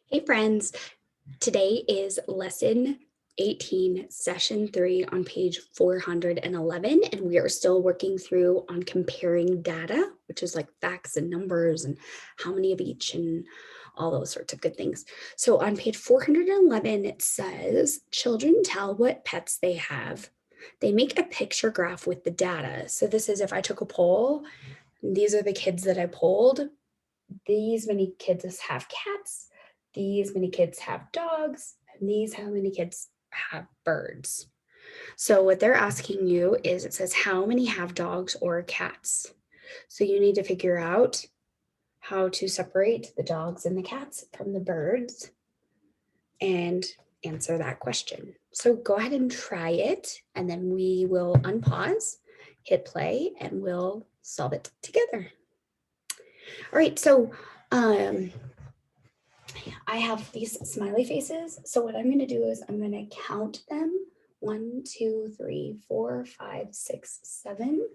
Hey friends, today is lesson 18, session 3 on page 411, and we are still working through on comparing data, which is like facts and numbers and how many of each and all those sorts of good things. So on page 411, it says, children tell what pets they have. They make a picture graph with the data. So this is if I took a poll, these are the kids that I polled. These many kids have cats, these many kids have dogs, and these how many kids have birds. So what they're asking you is it says how many have dogs or cats. So you need to figure out how to separate the dogs and the cats from the birds and answer that question. So go ahead and try it, and then we will unpause, hit play, and we'll solve it together. All right, so I have these smiley faces. So what I'm going to do is I'm going to count them. 1, 2, 3, 4, 5, 6, 7.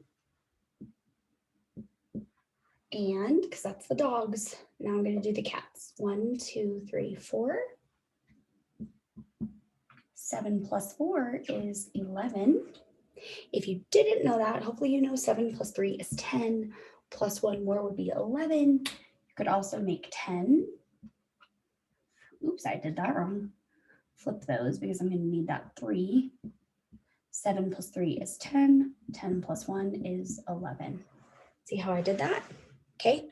And because that's the dogs, now I'm going to do the cats. 1, 2, 3, 4. 7 plus 4 is 11. If you didn't know that, hopefully you know 7 plus 3 is 10. Plus 1 more would be 11. You could also make 10. Oops, I did that wrong. Flip those because I'm going to need that 3. 7 plus 3 is 10. 10 plus 1 is 11. See how I did that? Okay.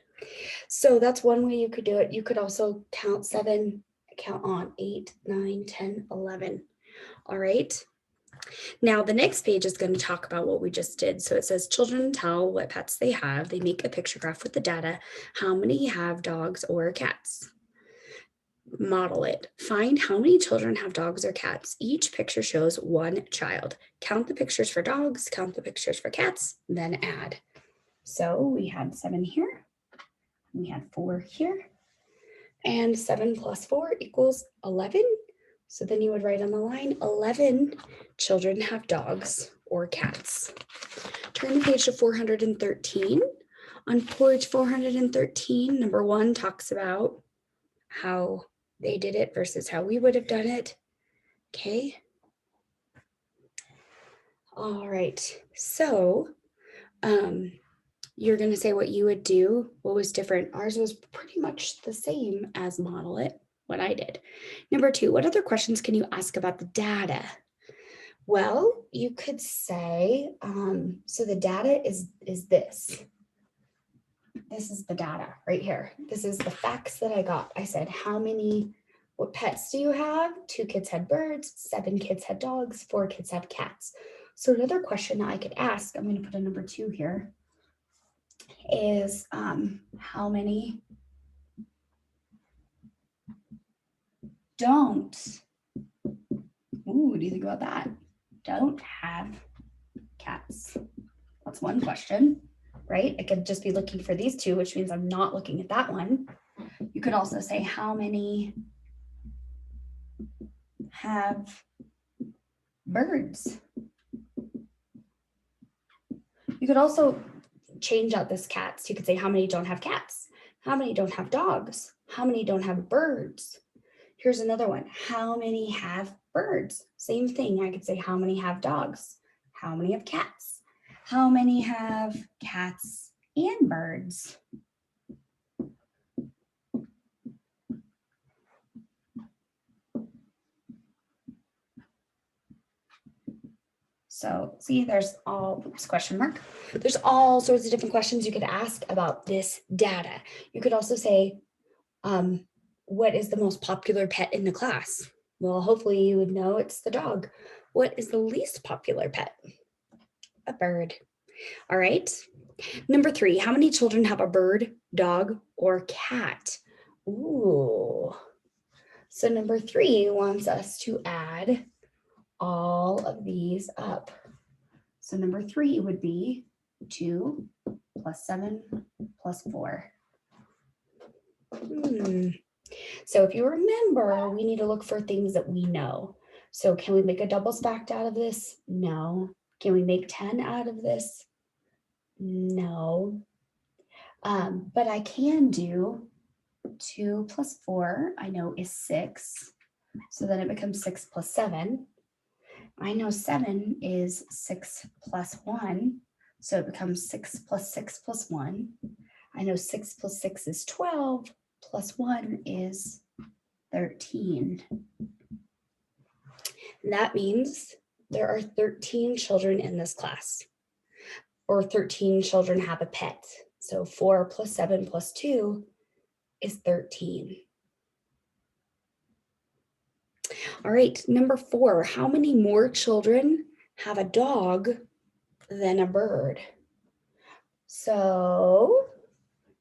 So that's one way you could do it. You could also count 7, count on 8, 9, 10, 11. All right. Now the next page is going to talk about what we just did. So it says children tell what pets they have. They make a picture graph with the data. How many have dogs or cats? Model it. Find how many children have dogs or cats. Each picture shows one child. Count the pictures for dogs, count the pictures for cats, then add. So we had 7 here, we had 4 here, and 7 plus 4 equals 11. So then you would write on the line, 11 children have dogs or cats. Turn the page to 413. On page 413, number 1 talks about how they did it versus how we would have done it. Okay. All right. So you're going to say what you would do. What was different? Ours was pretty much the same as model it, what I did. Number 2, what other questions can you ask about the data? Well, you could say, so the data is this. This is the data right here. This is the facts that I got. I said, what pets do you have? 2 kids had birds, 7 kids had dogs, 4 kids have cats. So another question that I could ask, I'm going to put a number 2 here, is how many don't, what do you think about that? Don't have cats. That's one question, right? I could just be looking for these 2, which means I'm not looking at that one. You could also say how many have birds. You could also change out this cats. You could say how many don't have cats, how many don't have dogs, how many don't have birds. Here's another one. How many have birds? Same thing. I could say how many have dogs, how many have cats, how many have cats and birds. So see, there's all, oops, question mark. There's all sorts of different questions you could ask about this data. You could also say, what is the most popular pet in the class? Well, hopefully you would know it's the dog. What is the least popular pet? A bird. All right. Number 3, how many children have a bird, dog, or cat? Ooh. So number 3 wants us to add all of these up. So number 3 would be 2 plus 7 plus 4. So if you remember, we need to look for things that we know. So can we make a double stacked out of this? No. Can we make 10 out of this? No. But I can do 2 plus 4, I know is 6. So then it becomes 6 plus 7. I know 7 is 6 plus 1. So it becomes 6 plus 6 plus 1. I know 6 plus 6 is 12, plus 1 is 13. That means there are 13 children in this class, or 13 children have a pet. So 4 plus 7 plus 2 is 13. All right, number 4, how many more children have a dog than a bird? So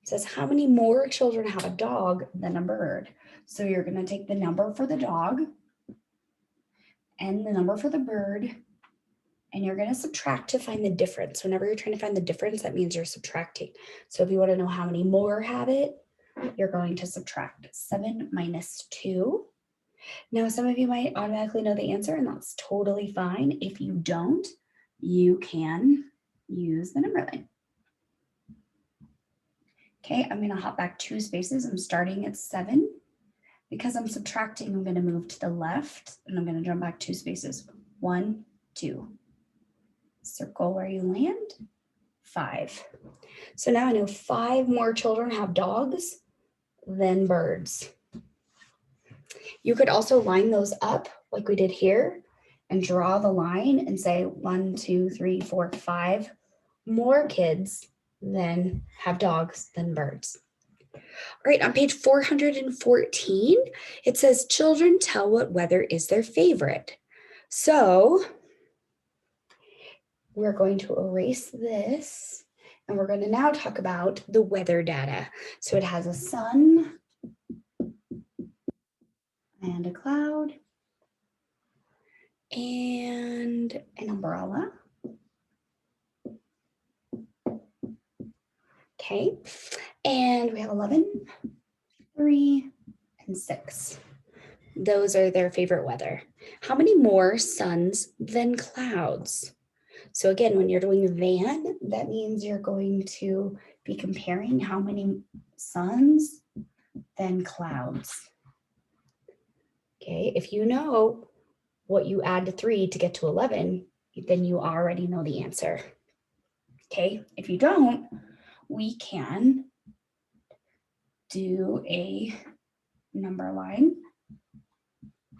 it says how many more children have a dog than a bird? So you're going to take the number for the dog and the number for the bird, and you're going to subtract to find the difference. Whenever you're trying to find the difference, that means you're subtracting. So if you want to know how many more have it, you're going to subtract 7 minus 2. Now, some of you might automatically know the answer, and that's totally fine. If you don't, you can use the number line. Okay, I'm going to hop back 2 spaces. I'm starting at 7. Because I'm subtracting, I'm going to move to the left, and I'm going to jump back 2 spaces. 1, 2. Circle where you land. 5. So now I know 5 more children have dogs than birds. You could also line those up like we did here and draw the line and say 1, 2, 3, 4, 5 more kids than have dogs than birds. All right, on page 414, it says children tell what weather is their favorite. So we're going to erase this, and we're going to now talk about the weather data. So it has a sun and a cloud and an umbrella. Okay, and we have 11, 3, and 6. Those are their favorite weather. How many more suns than clouds? So again, when you're doing than, that means you're going to be comparing how many suns than clouds. Okay, if you know what you add to 3 to get to 11, then you already know the answer. Okay, if you don't, we can do a number line,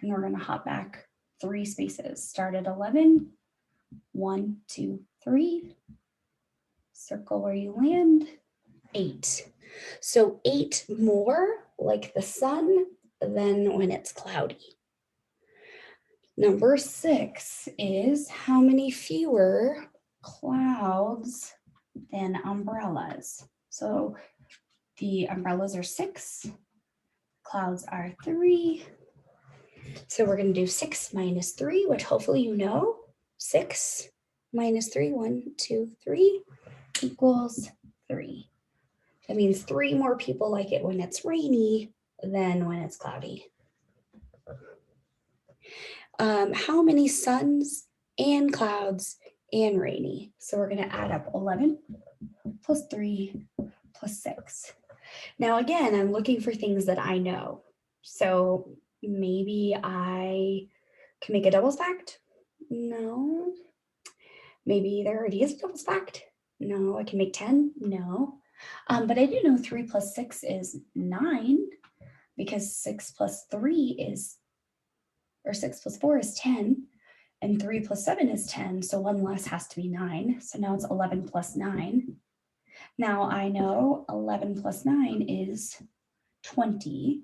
and we're going to hop back 3 spaces. Start at 11, 1, 2, 3, circle where you land, 8. So 8 more like the sun than when it's cloudy. Number 6 is how many fewer clouds than umbrellas? So the umbrellas are 6, clouds are 3. So we're going to do 6 minus 3, which hopefully you know. 6 minus 3, 1, 2, 3 equals 3. That means 3 more people like it when it's rainy than when it's cloudy. How many suns and clouds and rainy? So we're going to add up 11 plus 3 plus 6. Now again, I'm looking for things that I know. So maybe I can make a double stacked? No. Maybe there already is a double stacked? No. I can make 10? No. But I do know 3 plus 6 is 9, because 6 plus 3 is, or 6 plus 4 is 10, and 3 plus 7 is 10, so 1 less has to be 9. So now it's 11 plus 9. Now I know 11 plus 9 is 20,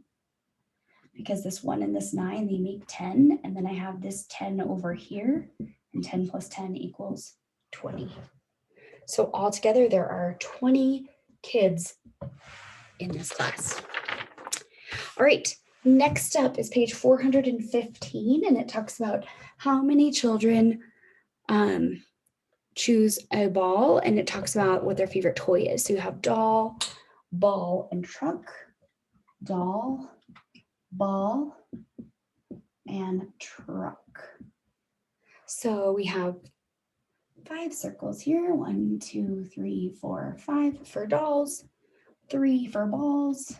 because this 1 and this 9, they make 10, and then I have this 10 over here, and 10 plus 10 equals 20. So altogether, there are 20 kids in this class. All right, next up is page 415, and it talks about how many children choose a ball, and it talks about what their favorite toy is. So you have doll, ball, and truck. Doll, ball, and truck. So we have 5 circles here. 1, 2, 3, 4, 5 for dolls, 3 for balls,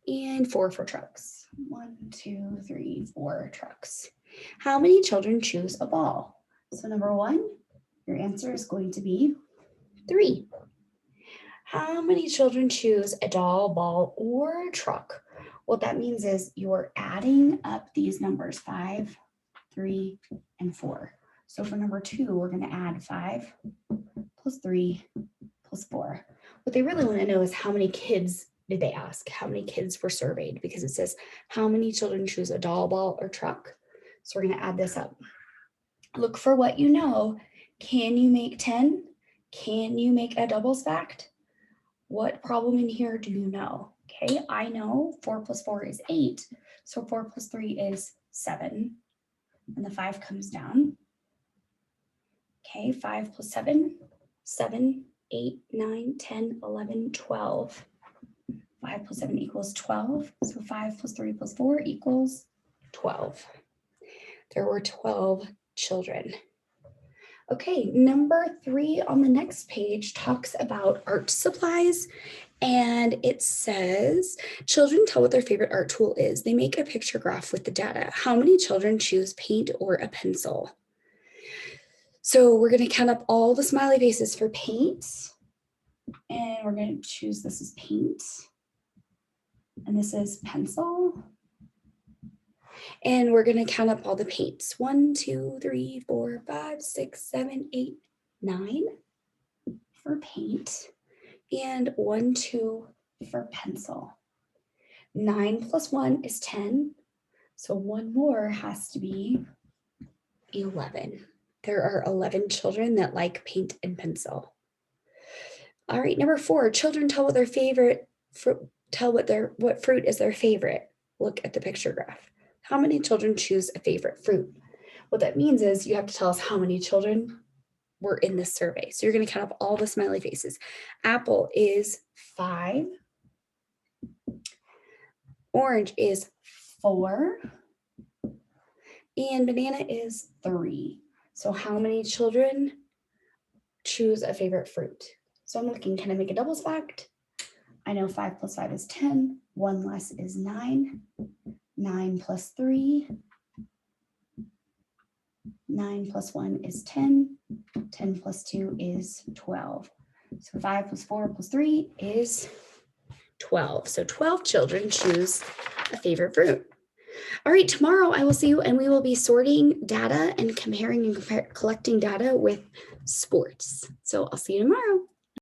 and 4 for trucks. 1, 2, 3, 4 trucks. How many children choose a ball? So number 1, your answer is going to be 3. How many children choose a doll, ball, or a truck? What that means is you're adding up these numbers, 5, 3, and 4. So for number 2, we're going to add 5 plus 3 plus 4. What they really want to know is how many kids did they ask? How many kids were surveyed? Because it says how many children choose a doll, ball, or truck. So we're going to add this up. Look for what you know. Can you make 10? Can you make a doubles fact? What problem in here do you know? Okay, I know 4 plus 4 is 8. So 4 plus 3 is 7. And the 5 comes down. Okay, 5 plus 7, 7, 8, 9, 10, 11, 12. 5 plus 7 equals 12. So 5 plus 3 plus 4 equals 12. There were 12 children. Okay, number 3 on the next page talks about art supplies. And it says, children tell what their favorite art tool is. They make a picture graph with the data. How many children choose paint or a pencil? So we're going to count up all the smiley faces for paint. And we're going to choose this is paint. And this is pencil. And we're going to count up all the paints. 1, 2, 3, 4, 5, 6, 7, 8, 9 for paint. And 1, 2 for pencil. 9 plus 1 is 10. So one more has to be 11. There are 11 children that like paint and pencil. All right, number 4, children tell what their favorite fruit, what fruit is their favorite. Look at the picture graph. How many children choose a favorite fruit? What that means is you have to tell us how many children were in this survey. So you're going to count up all the smiley faces. Apple is 5. Orange is 4. And banana is 3. So how many children choose a favorite fruit? So I'm looking, can I make a doubles fact? I know 5 plus 5 is 10. 1 less is 9. 9 plus 3. 9 plus 1 is 10. 10 plus 2 is 12. So 5 plus 4 plus 3 is 12. So 12 children choose a favorite fruit. All right, tomorrow I will see you and we will be sorting data and comparing and collecting data with sports. So I'll see you tomorrow.